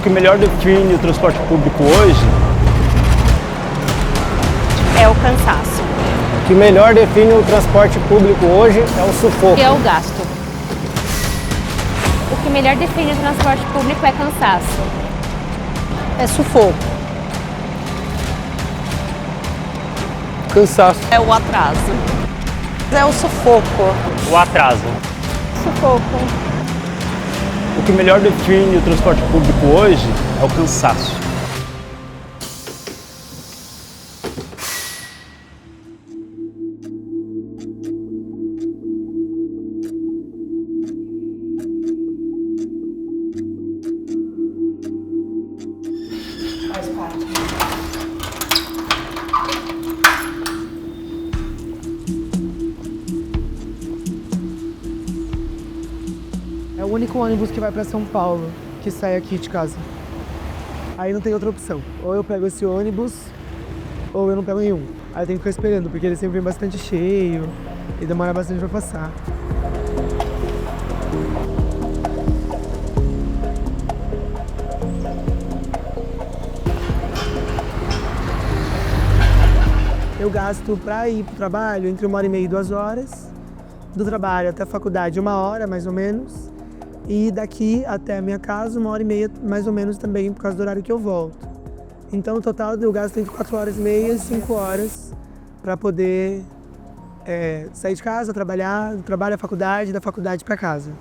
que melhor define o transporte público hoje é o cansaço. O que melhor define o transporte público hoje é o sufoco. É o gasto. O que melhor define o transporte público é cansaço. É sufoco. Cansaço. É o atraso. É o sufoco. o atraso. Sufoco. O que melhor define o transporte público hoje é o cansaço. Faz parte. É o único ônibus que vai para São Paulo, que sai aqui de casa. Aí não tem outra opção. Ou eu pego esse ônibus, ou eu não pego nenhum. Aí eu tenho que ficar esperando, porque ele sempre vem bastante cheio e demora bastante para passar. Eu gasto para ir para o trabalho entre 1h30 e 2 horas. Do trabalho até a faculdade, 1 hora mais ou menos. E daqui até a minha casa, 1h30 mais ou menos também, por causa do horário que eu volto. Então, no total, eu gasto entre 4h30 e 5 horas para poder sair de casa, trabalhar, do trabalho à faculdade, da faculdade para casa.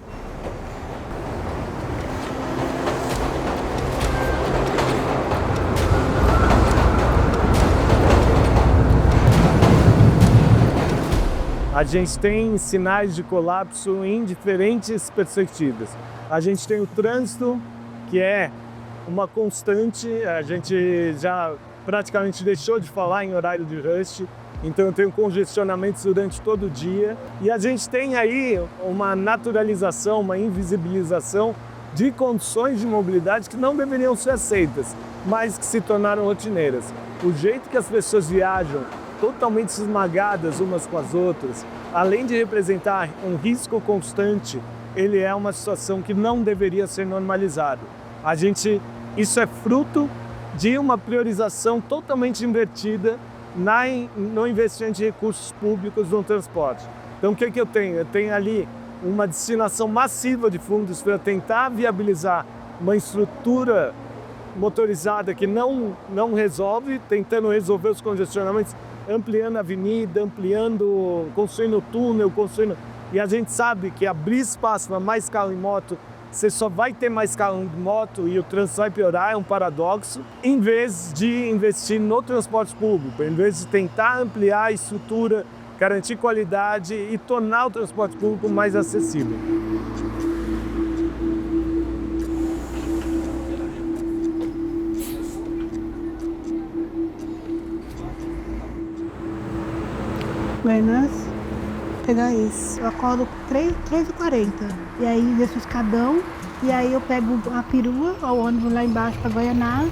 A gente tem sinais de colapso em diferentes perspectivas. A gente tem o trânsito, que é uma constante, a gente já praticamente deixou de falar em horário de rush, então eu tenho congestionamentos durante todo o dia. E a gente tem aí uma naturalização, uma invisibilização de condições de mobilidade que não deveriam ser aceitas, mas que se tornaram rotineiras. O jeito que as pessoas viajam, totalmente esmagadas umas com as outras, além de representar um risco constante, ele é uma situação que não deveria ser normalizado. Isso é fruto de uma priorização totalmente invertida no investimento de recursos públicos no transporte. Então o que eu tenho? Eu tenho ali uma destinação massiva de fundos para tentar viabilizar uma estrutura motorizada que não resolve, tentando resolver os congestionamentos, ampliando a avenida, construindo túnel, E a gente sabe que abrir espaço para mais carro e moto, você só vai ter mais carro e moto e o trânsito vai piorar, é um paradoxo, em vez de investir no transporte público, em vez de tentar ampliar a estrutura, garantir qualidade e tornar o transporte público mais acessível. Buenas, pegar isso. Eu acordo 3h40 e aí desço o escadão e aí eu pego a perua, o ônibus lá embaixo para Goianá.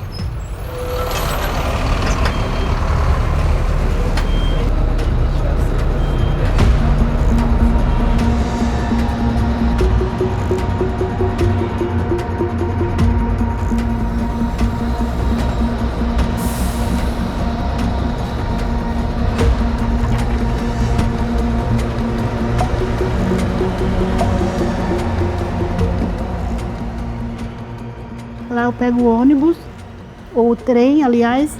Lá eu pego o ônibus, ou o trem, aliás.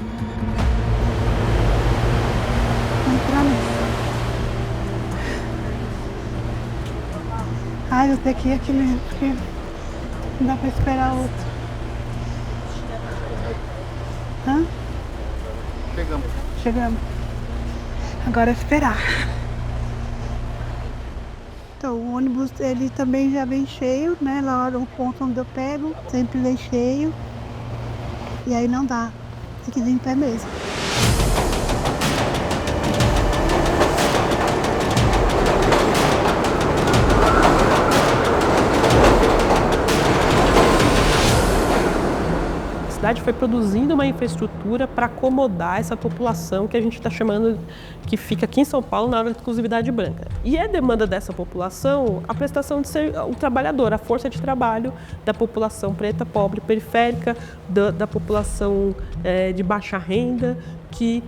Vou entrar nessa. Ai, eu tenho que ir aqui mesmo, porque não dá pra esperar outro. Hã? Chegamos. Agora é esperar. Então, o ônibus, ele também já vem cheio, né? Lá no ponto onde eu pego, sempre vem cheio. E aí não dá, tem que vir em pé mesmo. cidade foi produzindo uma infraestrutura para acomodar essa população que a gente está chamando, que fica aqui em São Paulo na hora de exclusividade branca. E é demanda dessa população a prestação de ser o trabalhador, a força de trabalho da população preta, pobre, periférica, da população de baixa renda, que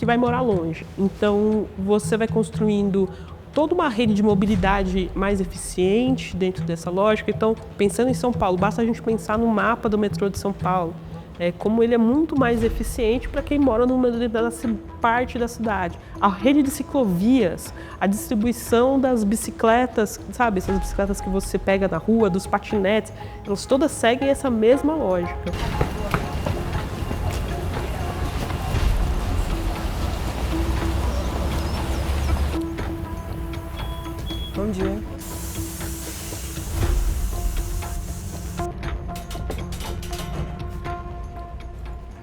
vai morar longe. Então, você vai construindo toda uma rede de mobilidade mais eficiente dentro dessa lógica. Então, pensando em São Paulo, basta a gente pensar no mapa do metrô de São Paulo, como ele é muito mais eficiente para quem mora numa determinada parte da cidade. A rede de ciclovias, a distribuição das bicicletas, sabe, essas bicicletas que você pega na rua, dos patinetes, elas todas seguem essa mesma lógica. Bom dia.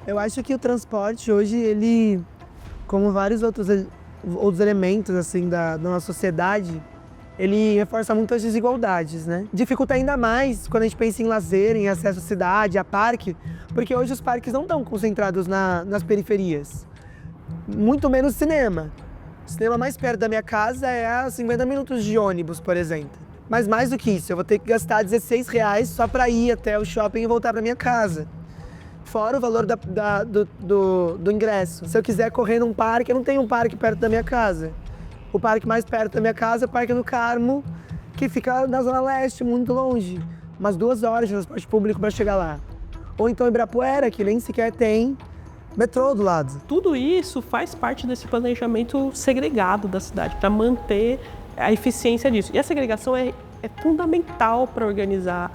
Eu acho que o transporte hoje, ele, como vários outros elementos assim da nossa sociedade, ele reforça muito as desigualdades, né? Dificulta ainda mais quando a gente pensa em lazer, em acesso à cidade, a parque, porque hoje os parques não estão concentrados nas periferias. Muito menos cinema. O cinema mais perto da minha casa é a 50 minutos de ônibus, por exemplo. Mas mais do que isso, eu vou ter que gastar R$16 só para ir até o shopping e voltar para minha casa. Fora o valor do ingresso. Se eu quiser correr num parque, eu não tenho um parque perto da minha casa. O parque mais perto da minha casa é o Parque do Carmo, que fica na Zona Leste, muito longe. Umas 2 horas de transporte público para chegar lá. Ou então Ibirapuera, que nem sequer tem metrô do lado. Tudo isso faz parte desse planejamento segregado da cidade, para manter a eficiência disso. E a segregação é fundamental para organizar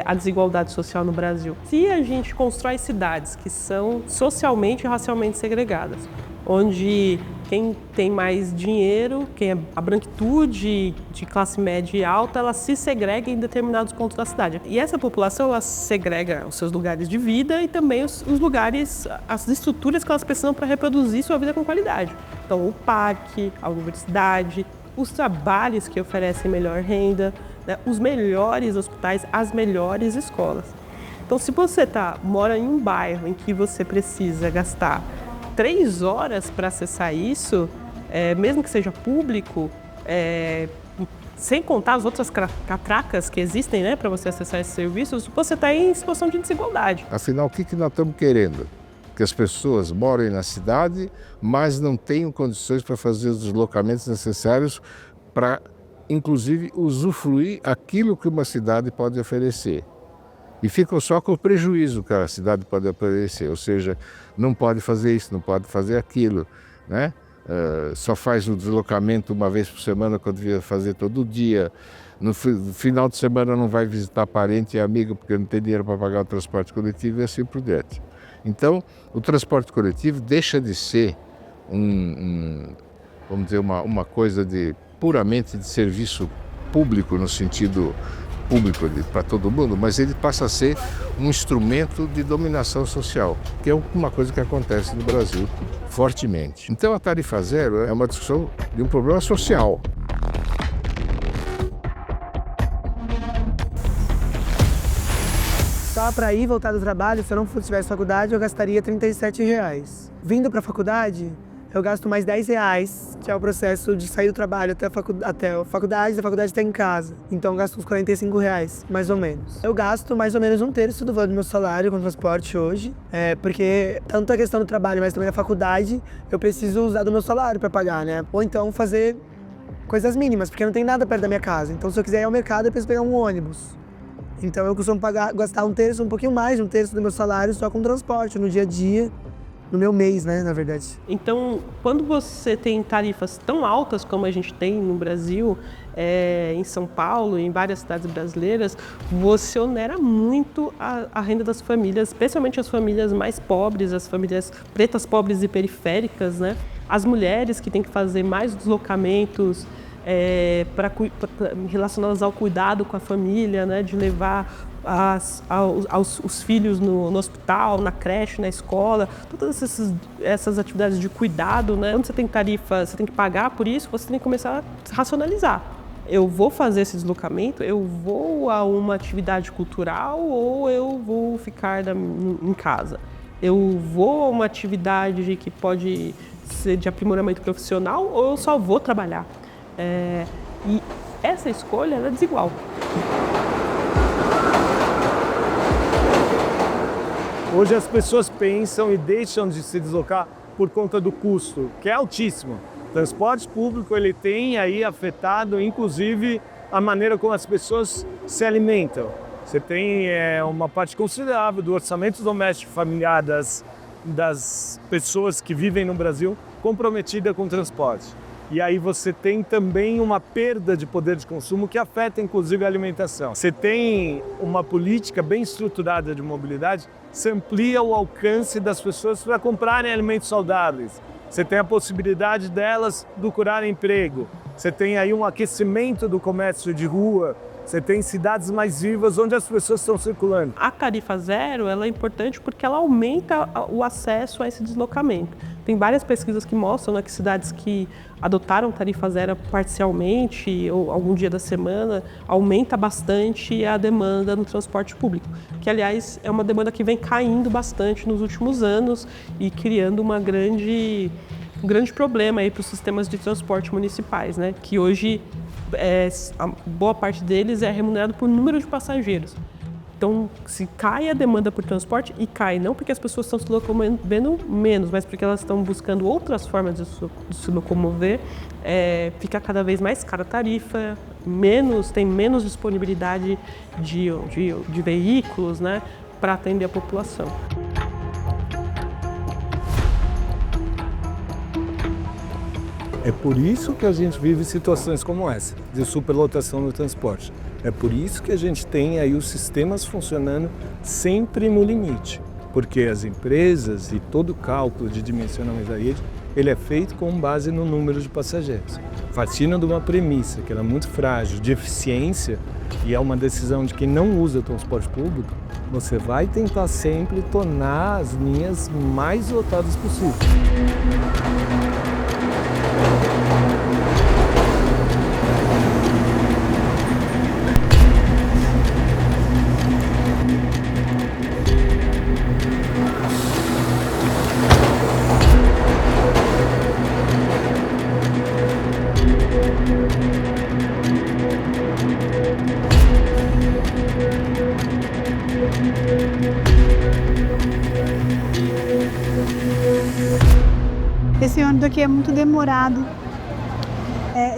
a desigualdade social no Brasil. Se a gente constrói cidades que são socialmente e racialmente segregadas, onde quem tem mais dinheiro, quem é a branquitude de classe média e alta, ela se segrega em determinados pontos da cidade. E essa população, ela segrega os seus lugares de vida e também os lugares, as estruturas que elas precisam para reproduzir sua vida com qualidade. Então, o parque, a universidade, os trabalhos que oferecem melhor renda, né, os melhores hospitais, as melhores escolas. Então, se você mora em um bairro em que você precisa gastar 3 horas para acessar isso, mesmo que seja público, sem contar as outras catracas que existem, né, para você acessar esses serviços, você está em situação de desigualdade. Afinal, o que nós estamos querendo? Que as pessoas morem na cidade, mas não tenham condições para fazer os deslocamentos necessários para, inclusive, usufruir aquilo que uma cidade pode oferecer. E ficam só com o prejuízo que a cidade pode oferecer, ou seja, não pode fazer isso, não pode fazer aquilo, né? Só faz o deslocamento uma vez por semana, quando devia fazer todo dia. No final de semana não vai visitar parente e amigo porque não tem dinheiro para pagar o transporte coletivo e assim por diante. Então, o transporte coletivo deixa de ser vamos dizer, uma coisa puramente de serviço público, no sentido público para todo mundo, mas ele passa a ser um instrumento de dominação social, que é uma coisa que acontece no Brasil fortemente. Então a tarifa zero é uma discussão de um problema social. Só para ir e voltar do trabalho, se eu não tivesse faculdade, eu gastaria R$37. Vindo para a faculdade, eu gasto mais R$10, que é o processo de sair do trabalho até a faculdade, da faculdade até em casa. Então eu gasto uns R$45, mais ou menos. Eu gasto mais ou menos 1/3 do valor do meu salário com transporte hoje, porque tanto a questão do trabalho, mas também da faculdade, eu preciso usar do meu salário para pagar, né? Ou então fazer coisas mínimas, porque não tem nada perto da minha casa. Então se eu quiser ir ao mercado, eu preciso pegar um ônibus. Então eu costumo gastar 1/3, um pouquinho mais de 1/3 do meu salário só com transporte no dia a dia. No meu mês, né, na verdade. Então, quando você tem tarifas tão altas como a gente tem no Brasil, em São Paulo, em várias cidades brasileiras, você onera muito a renda das famílias, especialmente as famílias mais pobres, as famílias pretas, pobres e periféricas, né? As mulheres que têm que fazer mais deslocamentos relacionadas ao cuidado com a família, né, de levar os filhos no hospital, na creche, na escola, todas essas atividades de cuidado, né? Quando você tem tarifa, você tem que pagar por isso, você tem que começar a racionalizar. eu vou fazer esse deslocamento, eu vou a uma atividade cultural ou eu vou ficar em casa? Eu vou a uma atividade que pode ser de aprimoramento profissional ou eu só vou trabalhar? E essa escolha é desigual. Hoje as pessoas pensam e deixam de se deslocar por conta do custo, que é altíssimo. O transporte público ele tem aí afetado, inclusive, a maneira como as pessoas se alimentam. Você tem uma parte considerável do orçamento doméstico familiar das pessoas que vivem no Brasil comprometida com o transporte. E aí você tem também uma perda de poder de consumo que afeta, inclusive, a alimentação. Você tem uma política bem estruturada de mobilidade, você amplia o alcance das pessoas para comprarem alimentos saudáveis. Você tem a possibilidade delas procurarem emprego. Você tem aí um aquecimento do comércio de rua. Você tem cidades mais vivas onde as pessoas estão circulando. A tarifa zero ela é importante porque ela aumenta o acesso a esse deslocamento. Tem várias pesquisas que mostram que cidades que adotaram tarifa zero parcialmente ou algum dia da semana aumenta bastante a demanda no transporte público, que aliás é uma demanda que vem caindo bastante nos últimos anos e criando um grande problema aí para os sistemas de transporte municipais, né? Que hoje a boa parte deles é remunerado por número de passageiros. Então, se cai a demanda por transporte, e cai não porque as pessoas estão se locomovendo menos, mas porque elas estão buscando outras formas de se locomover, fica cada vez mais cara a tarifa, tem menos disponibilidade de veículos, né, para atender a população. É por isso que a gente vive situações como essa, de superlotação no transporte. É por isso que a gente tem aí os sistemas funcionando sempre no limite. Porque as empresas e todo o cálculo de dimensionamento da rede, ele é feito com base no número de passageiros. Partindo de uma premissa que ela é muito frágil, de eficiência, e é uma decisão de quem não usa o transporte público, você vai tentar sempre tornar as linhas mais lotadas possível. Esse ônibus aqui é muito demorado,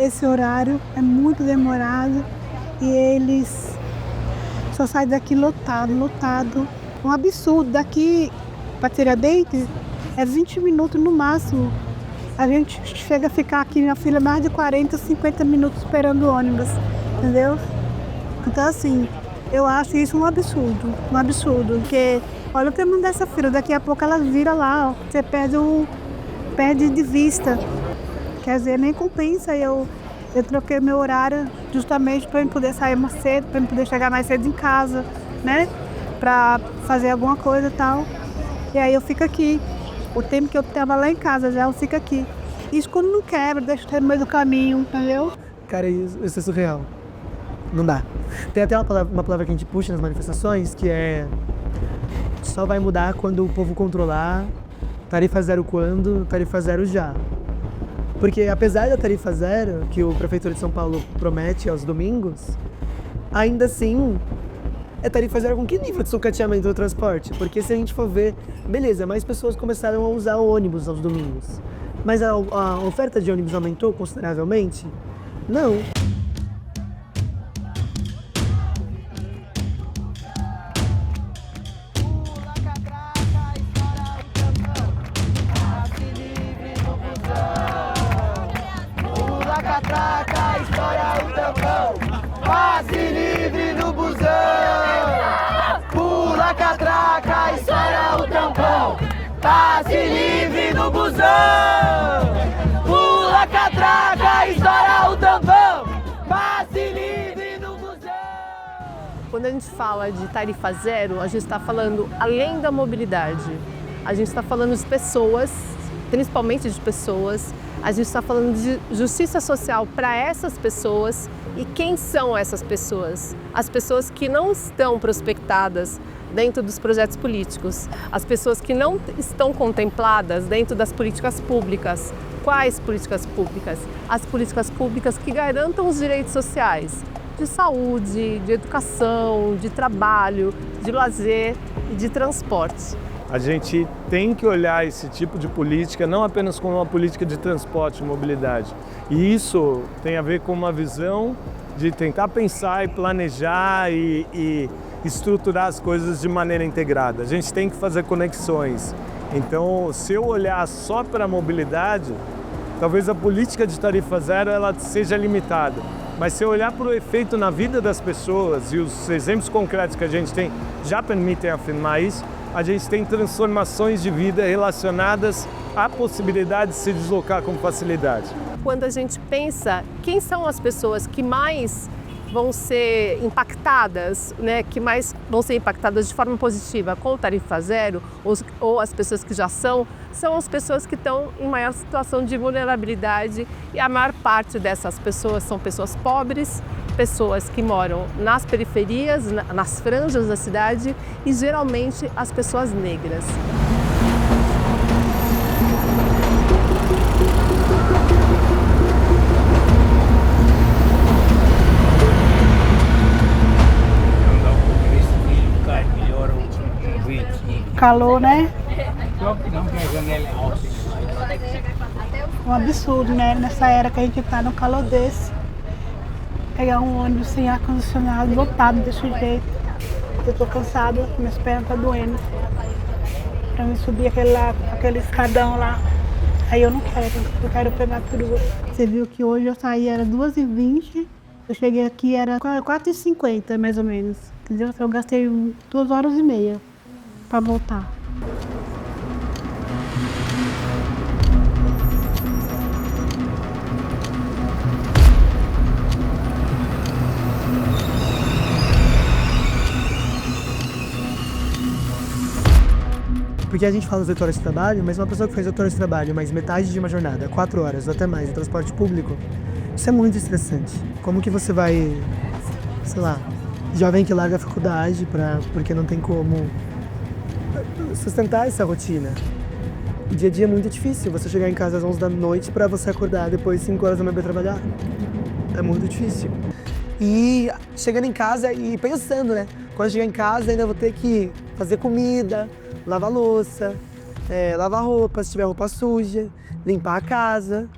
esse horário é muito demorado e eles só saem daqui lotado. Um absurdo, daqui para Tiradentes é 20 minutos no máximo. A gente chega a ficar aqui na fila mais de 40, 50 minutos esperando o ônibus, entendeu? Então assim, eu acho isso um absurdo, porque olha o tamanho dessa fila, daqui a pouco ela vira lá, ó, você perde de vista, quer dizer, nem compensa. Eu troquei meu horário justamente para eu poder sair mais cedo, para eu poder chegar mais cedo em casa, né? Para fazer alguma coisa e tal. E aí eu fico aqui. O tempo que eu estava lá em casa já, eu fico aqui. Isso quando não quebra, deixa no meio do caminho, entendeu? Cara, isso é surreal. Não dá. Tem até uma palavra que a gente puxa nas manifestações, que é só vai mudar quando o povo controlar. Tarifa zero quando, tarifa zero já. Porque apesar da tarifa zero, que o Prefeitura de São Paulo promete aos domingos, ainda assim é tarifa zero com que nível de sucateamento do transporte? Porque se a gente for ver, beleza, mais pessoas começaram a usar o ônibus aos domingos. Mas a oferta de ônibus aumentou consideravelmente? Não. Passe livre no busão. Pula catraca, estoura o tampão. Passe livre no busão. Pula catraca, estoura o tampão. Passe livre no busão. Quando a gente fala de tarifa zero, a gente está falando além da mobilidade. A gente está falando de pessoas, principalmente de pessoas A gente está falando de justiça social para essas pessoas. E quem são essas pessoas? As pessoas que não estão prospectadas dentro dos projetos políticos, as pessoas que não estão contempladas dentro das políticas públicas. Quais políticas públicas? As políticas públicas que garantam os direitos sociais, de saúde, de educação, de trabalho, de lazer e de transporte. A gente tem que olhar esse tipo de política não apenas como uma política de transporte e mobilidade. E isso tem a ver com uma visão de tentar pensar e planejar e estruturar as coisas de maneira integrada. A gente tem que fazer conexões. Então, se eu olhar só para a mobilidade, talvez a política de tarifa zero ela seja limitada. Mas se eu olhar para o efeito na vida das pessoas, e os exemplos concretos que a gente tem já permitem afirmar isso, a gente tem transformações de vida relacionadas à possibilidade de se deslocar com facilidade. Quando a gente pensa quem são as pessoas que mais vão ser impactadas, né, que mais vão ser impactadas de forma positiva com o tarifa zero, ou as pessoas que já são as pessoas que estão em maior situação de vulnerabilidade, e a maior parte dessas pessoas são pessoas pobres, pessoas que moram nas periferias, nas franjas da cidade, e geralmente as pessoas negras. Calor, né? Um absurdo, né? Nessa era que a gente tá, num calor desse. Pegar um ônibus sem ar-condicionado, lotado desse jeito. Eu tô cansada, minhas pernas tá doendo. Pra mim subir aquele escadão lá. Aí eu não quero, eu quero pegar tudo. Você viu que hoje eu saí, era 2h20. Eu cheguei aqui, era 4h50, mais ou menos. Entendeu? Eu gastei 2h30 para voltar. Porque a gente fala das 8 horas de trabalho, mas uma pessoa que faz 8 horas de trabalho, mais metade de uma jornada, 4 horas ou até mais, em transporte público, isso é muito estressante. Como que você vai, sei lá, jovem que larga a faculdade porque não tem como sustentar essa rotina. O dia a dia é muito difícil, você chegar em casa às 11 da noite para você acordar depois 5 horas da manhã para trabalhar. É muito difícil. E chegando em casa e pensando, né? Quando eu chegar em casa ainda vou ter que fazer comida, lavar louça, lavar roupa, se tiver roupa suja, limpar a casa.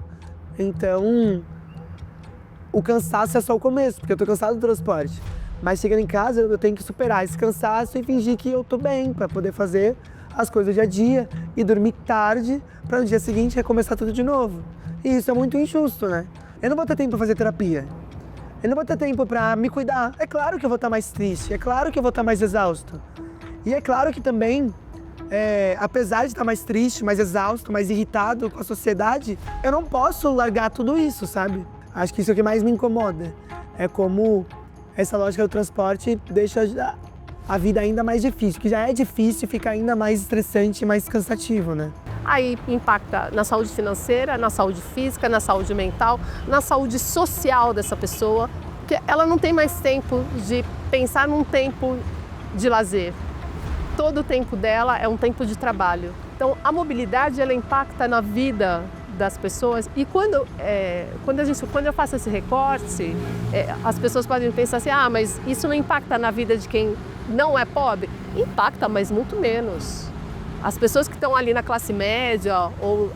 Então, o cansaço é só o começo, porque eu tô cansado do transporte. Mas chegando em casa, eu tenho que superar esse cansaço e fingir que eu tô bem, para poder fazer as coisas do dia a dia e dormir tarde, para no dia seguinte recomeçar tudo de novo. E isso é muito injusto, né? Eu não vou ter tempo para fazer terapia. Eu não vou ter tempo para me cuidar. É claro que eu vou estar mais triste, é claro que eu vou estar mais exausto. E é claro que também, apesar de estar mais triste, mais exausto, mais irritado com a sociedade, eu não posso largar tudo isso, sabe? Acho que isso é o que mais me incomoda. É como essa lógica do transporte deixa a vida ainda mais difícil, que já é difícil, fica ainda mais estressante e mais cansativo, né? Aí impacta na saúde financeira, na saúde física, na saúde mental, na saúde social dessa pessoa, porque ela não tem mais tempo de pensar num tempo de lazer. Todo o tempo dela é um tempo de trabalho. Então, a mobilidade, ela impacta na vida das pessoas. E quando eu faço esse recorte, as pessoas podem pensar assim, mas isso não impacta na vida de quem não é pobre? Impacta, mas muito menos. As pessoas que estão ali na classe média ou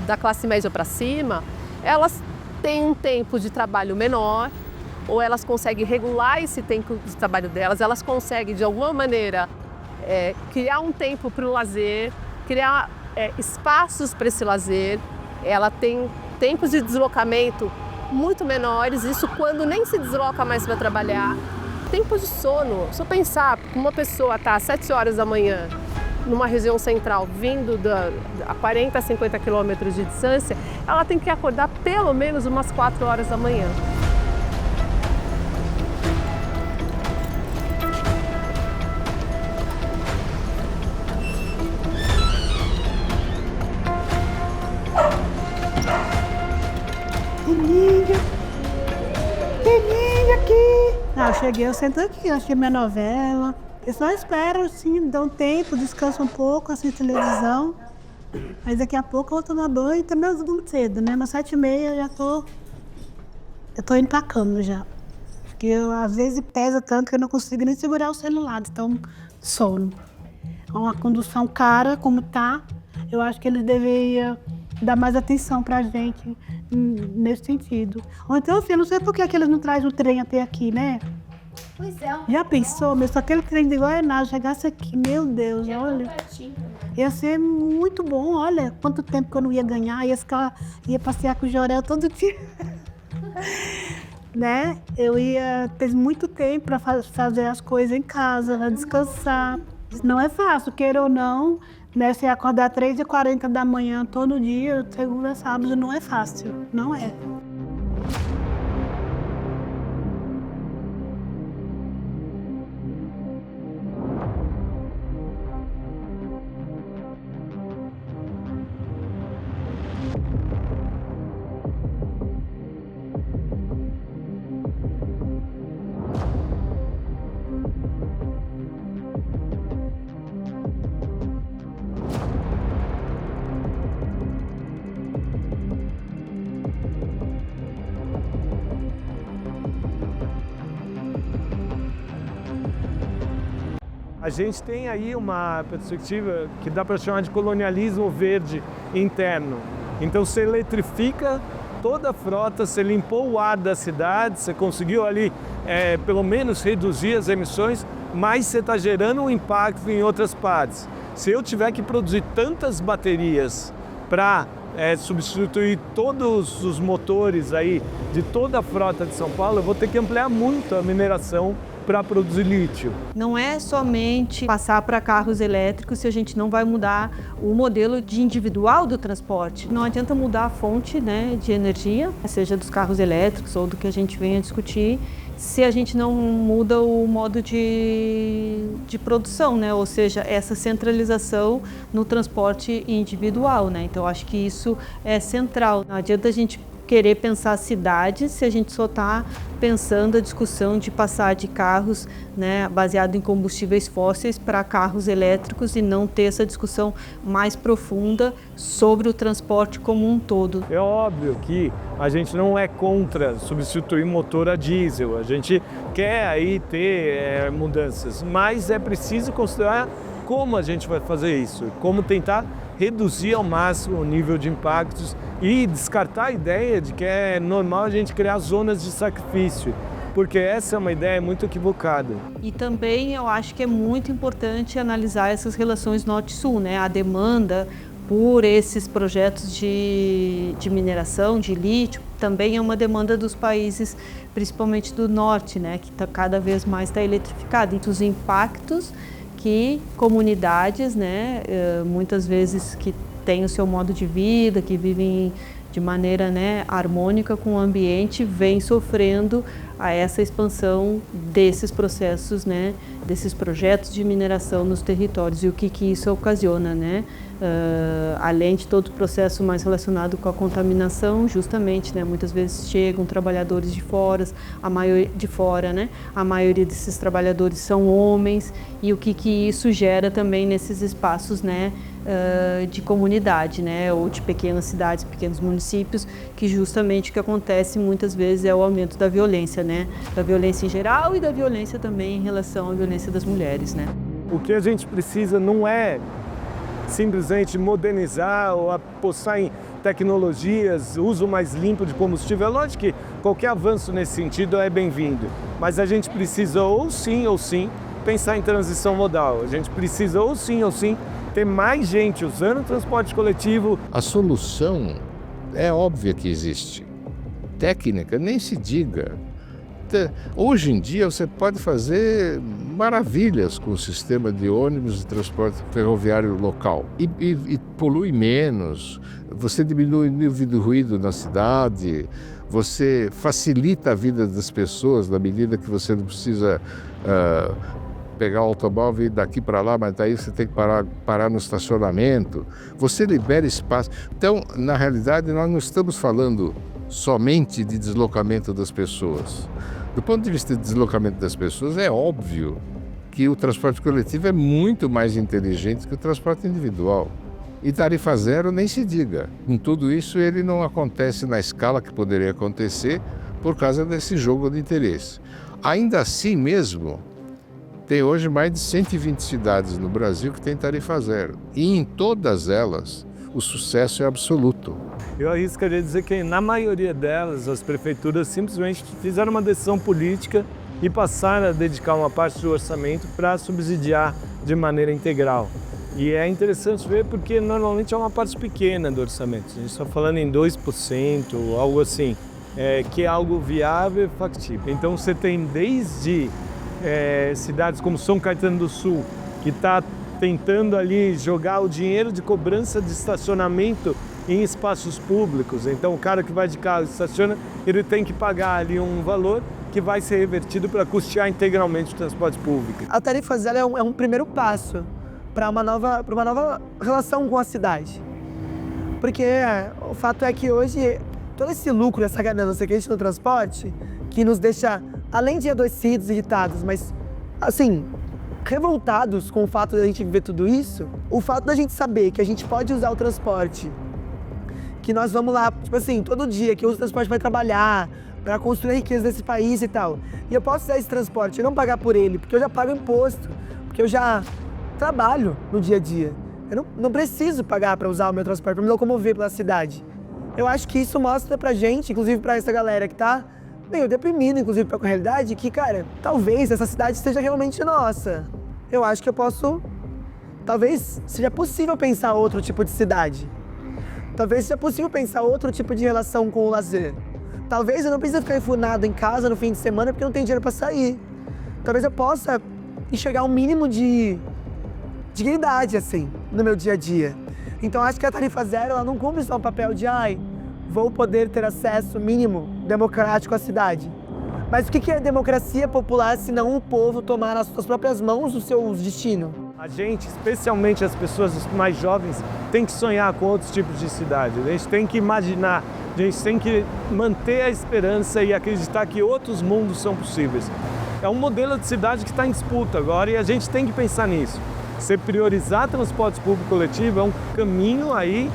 da classe média para cima, elas têm um tempo de trabalho menor, ou elas conseguem regular esse tempo de trabalho delas, elas conseguem, de alguma maneira, criar um tempo para o lazer, criar espaços para esse lazer. Ela tem tempos de deslocamento muito menores, isso quando nem se desloca mais para trabalhar. Tempos de sono, se eu pensar que uma pessoa está às 7 horas da manhã numa região central, vindo a 40 a 50 quilômetros de distância, ela tem que acordar pelo menos umas 4 horas da manhã. cheguei, eu sento aqui, assisti minha novela. Eu só espero, assim, dá um tempo, descanso um pouco, assisto televisão. Mas daqui a pouco eu vou tomar banho e também eu durmo cedo, né? Mas 7h30 eu tô indo pra cama já. Porque eu, às vezes pesa tanto que eu não consigo nem segurar o celular, então sono. Uma condução cara como tá, eu acho que eles deveriam dar mais atenção pra gente nesse sentido. Ou então, assim, eu não sei por que eles não trazem o trem até aqui, né? Pois é. Já pensou, meu? Se aquele trem de Guaraná chegasse aqui, meu Deus, olha. Ia ser muito bom, olha, quanto tempo que eu não ia ganhar, ia passear com o Jorel todo dia. Né? Eu ia ter muito tempo para fazer as coisas em casa, pra descansar. Não é fácil, queira ou não, né? Você acordar 3h40 da manhã todo dia, segunda a sábado, não é fácil, não é. A gente tem aí uma perspectiva que dá para chamar de colonialismo verde interno. Então você eletrifica toda a frota, você limpou o ar da cidade, você conseguiu ali pelo menos reduzir as emissões, mas você está gerando um impacto em outras partes. Se eu tiver que produzir tantas baterias para substituir todos os motores aí de toda a frota de São Paulo, eu vou ter que ampliar muito a mineração para produzir lítio. Não é somente passar para carros elétricos se a gente não vai mudar o modelo de individual do transporte. Não adianta mudar a fonte, né, de energia, seja dos carros elétricos ou do que a gente venha discutir, se a gente não muda o modo de produção, né? Ou seja, essa centralização no transporte individual, né? Então, acho que isso é central. Não adianta a gente querer pensar cidades se a gente só está pensando a discussão de passar de carros, né, baseado em combustíveis fósseis para carros elétricos e não ter essa discussão mais profunda sobre o transporte como um todo. É óbvio que a gente não é contra substituir motor a diesel, a gente quer aí ter mudanças, mas é preciso considerar como a gente vai fazer isso, como tentar reduzir ao máximo o nível de impactos e descartar a ideia de que é normal a gente criar zonas de sacrifício, porque essa é uma ideia muito equivocada. E também eu acho que é muito importante analisar essas relações norte-sul, né? A demanda por esses projetos de mineração, de lítio, também é uma demanda dos países, principalmente do norte, né? Que cada vez mais está eletrificado. Então, os impactos que comunidades, né, muitas vezes que têm o seu modo de vida, que vivem de maneira, né, harmônica com o ambiente, vêm sofrendo a essa expansão desses processos, né, desses projetos de mineração nos territórios e o que isso ocasiona, né? Além de todo o processo mais relacionado com a contaminação, justamente, né, muitas vezes chegam trabalhadores de fora, né? A maioria desses trabalhadores são homens e o que isso gera também nesses espaços, né, de comunidade, né, ou de pequenas cidades, pequenos municípios, que justamente o que acontece muitas vezes é o aumento da violência, né, da violência em geral e da violência também em relação à violência das mulheres, né. O que a gente precisa não é simplesmente modernizar ou apostar em tecnologias, uso mais limpo de combustível. É lógico que qualquer avanço nesse sentido é bem-vindo, mas a gente precisa ou sim pensar em transição modal. A gente precisa ou sim ter mais gente usando o transporte coletivo. A solução é óbvia que existe. Técnica, nem se diga. Hoje em dia você pode fazer maravilhas com o sistema de ônibus de transporte ferroviário local e polui menos, você diminui o nível de ruído na cidade, você facilita a vida das pessoas na medida que você não precisa pegar o automóvel e ir daqui para lá, mas daí você tem que parar no estacionamento, você libera espaço. Então, na realidade, nós não estamos falando somente de deslocamento das pessoas. Do ponto de vista do deslocamento das pessoas, é óbvio que o transporte coletivo é muito mais inteligente que o transporte individual. E tarifa zero nem se diga. Com tudo isso, ele não acontece na escala que poderia acontecer por causa desse jogo de interesse. Ainda assim mesmo, tem hoje mais de 120 cidades no Brasil que têm tarifa zero. E em todas elas, o sucesso é absoluto. Eu arriscaria dizer que na maioria delas, as prefeituras simplesmente fizeram uma decisão política e passaram a dedicar uma parte do orçamento para subsidiar de maneira integral. E é interessante ver porque normalmente é uma parte pequena do orçamento. A gente está falando em 2%, algo assim, que é algo viável e factível. Então você tem desde cidades como São Caetano do Sul, que está tentando ali jogar o dinheiro de cobrança de estacionamento em espaços públicos. Então o cara que vai de carro e estaciona, ele tem que pagar ali um valor que vai ser revertido para custear integralmente o transporte público. A tarifa zero é um primeiro passo para uma nova relação com a cidade. Porque o fato é que hoje todo esse lucro, essa ganância que a gente no transporte, que nos deixa, além de adoecidos, irritados, mas assim, revoltados com o fato de a gente viver tudo isso, o fato da gente saber que a gente pode usar o transporte, que nós vamos lá, tipo assim, todo dia que eu uso o transporte para trabalhar, para construir a riqueza desse país e tal, e eu posso usar esse transporte e não pagar por ele, porque eu já pago imposto, porque eu já trabalho no dia a dia. Eu não preciso pagar para usar o meu transporte, para me locomover pela cidade. Eu acho que isso mostra pra gente, inclusive pra essa galera que tá meio deprimida, inclusive com a realidade, que, cara, talvez essa cidade seja realmente nossa. Eu acho que eu posso... Talvez seja possível pensar outro tipo de cidade. Talvez seja possível pensar outro tipo de relação com o lazer. Talvez eu não precise ficar enfurnado em casa no fim de semana porque eu não tenho dinheiro pra sair. Talvez eu possa enxergar um mínimo de dignidade, assim, no meu dia a dia. Então acho que a tarifa zero, ela não cumpre só o papel de vou poder ter acesso mínimo democrático à cidade. Mas o que é democracia popular se não o povo tomar nas suas próprias mãos o seu destino? A gente, especialmente as pessoas mais jovens, tem que sonhar com outros tipos de cidade. A gente tem que imaginar, a gente tem que manter a esperança e acreditar que outros mundos são possíveis. É um modelo de cidade que está em disputa agora e a gente tem que pensar nisso. Você priorizar transporte público coletivo é um caminho aí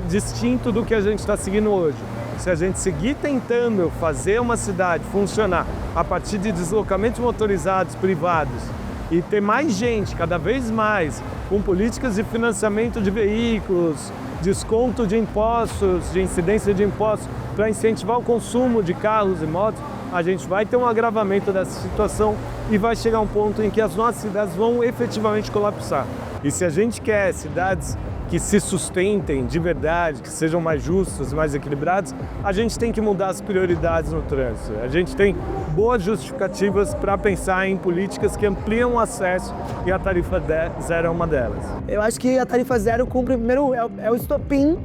distinto do que a gente está seguindo hoje. Se a gente seguir tentando fazer uma cidade funcionar a partir de deslocamentos motorizados privados e ter mais gente, cada vez mais, com políticas de financiamento de veículos, desconto de impostos, de incidência de impostos, para incentivar o consumo de carros e motos, a gente vai ter um agravamento dessa situação e vai chegar um ponto em que as nossas cidades vão efetivamente colapsar. E se a gente quer cidades que se sustentem de verdade, que sejam mais justas, mais equilibradas, a gente tem que mudar as prioridades no trânsito. A gente tem boas justificativas para pensar em políticas que ampliam o acesso e a tarifa zero é uma delas. Eu acho que a tarifa zero cumpre, primeiro, é o estopim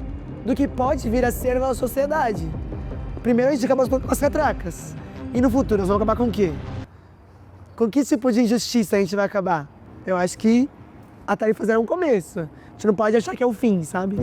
do que pode vir a ser na sociedade. Primeiro a gente acaba com as catracas. E no futuro, nós vamos acabar com o quê? Com que tipo de injustiça a gente vai acabar? Eu acho que a tarifa zero é um começo. A gente não pode achar que é o fim, sabe?